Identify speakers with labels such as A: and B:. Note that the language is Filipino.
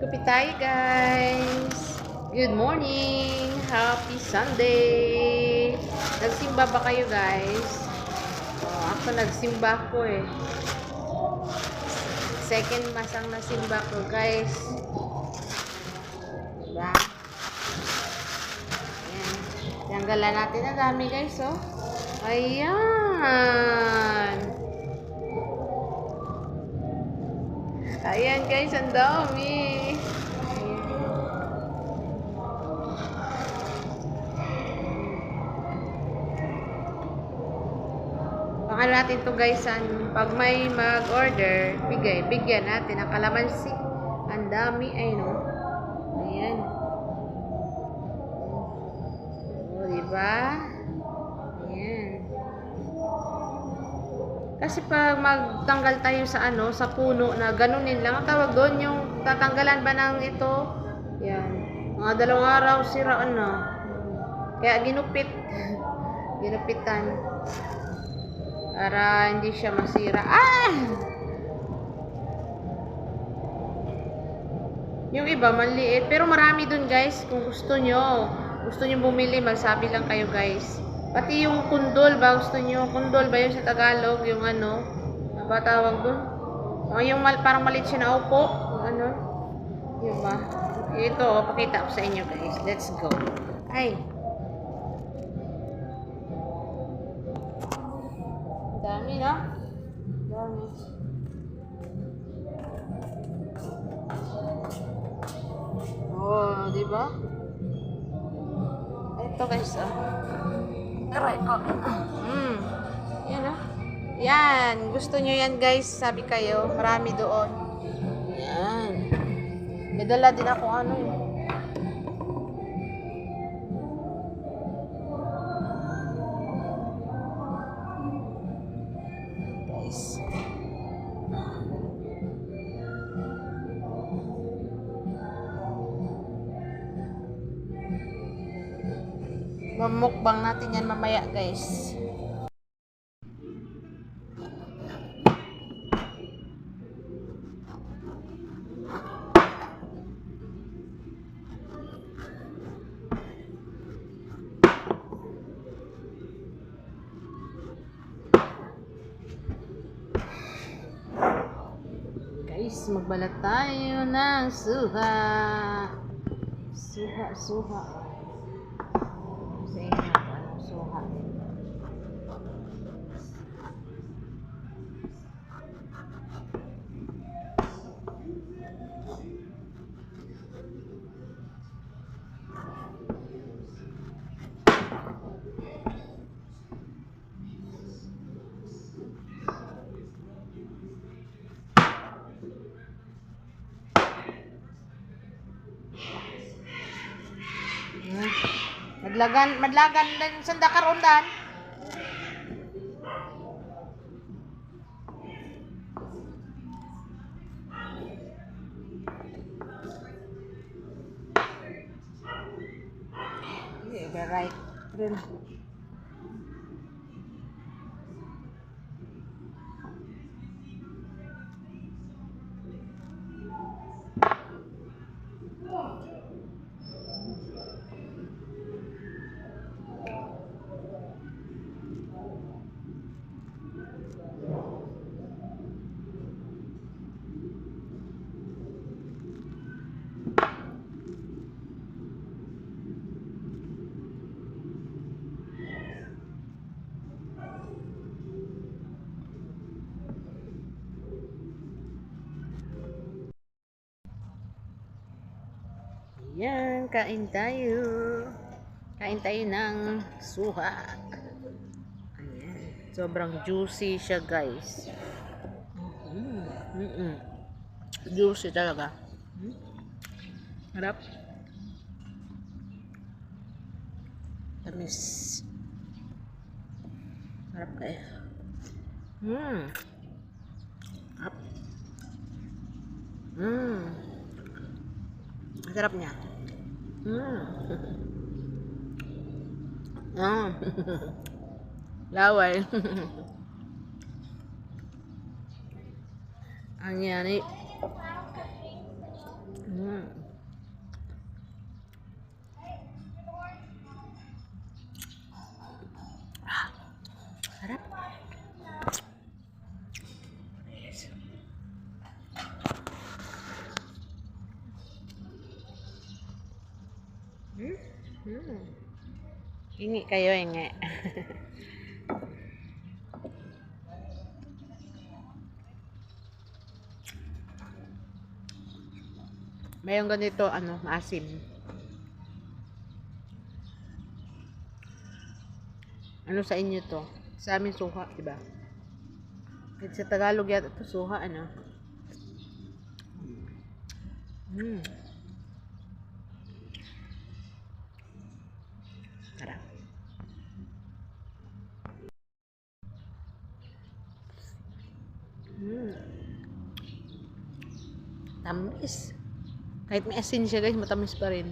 A: Kape tayo, guys. Good morning. Happy Sunday. Nagsimba ba kayo, guys? Ako nagsimba ko eh. Second mass ang nasimba ko, guys. Diba? Ayan. Tanggalan natin ang dami, guys, oh. Ayan. Ayan, guys, ang dami. Baka natin to, guys, pag may mag-order, bigyan natin ang kalamansi. Ang dami, ay no. Ayan. O, diba? Ayan. Kasi pag magtanggal tayo sa sa puno na ganunin lang, ang tawag doon yung tatanggalan ba ng ito? Yan. Mga 2 araw, siraan na. Kaya ginupit. Ginupitan. Para hindi siya masira. Yung iba, maliit. Pero marami dun, guys. Kung gusto nyo bumili, magsabi lang kayo, guys. Pati yung kundol ba, gusto nyo? Kundol ba yun sa Tagalog? Yung ano ba tawag dun? Yung parang maliit siya na upo. Ano? Yun ba? Ito, pakita ko sa inyo, guys. Let's go. Ay. Dami, no? Dami. Oh, diba? Ito, guys, aray ko. Yan, oh. Yan. Gusto nyo yan, guys. Sabi kayo. Marami doon. Yan. May dala din ako guys. Mamukbang natin yan mamaya, guys. Guys, magbalat tayo ng suha. Suha. Sa inyo, anong suha? Madlagan din sanda karon dan. Yeah, right. Then yan, kain tayo. Kain tayo ng suha. Ayan. Sobrang juicy siya, guys. Juicy talaga. Harap. Tamis. Harap kayo. Harap. Ang sarap niya. Laway. Ang yani. Hmm. Hingi kayo, hingi. Mayroong ganito, maasim. Ano sa inyo to? Sa amin suha, di ba? Kahit sa Tagalog yata ito suha, Hmm. Tara. Hmm. Tamis. Kahit may asin siya guys, matamis pa rin.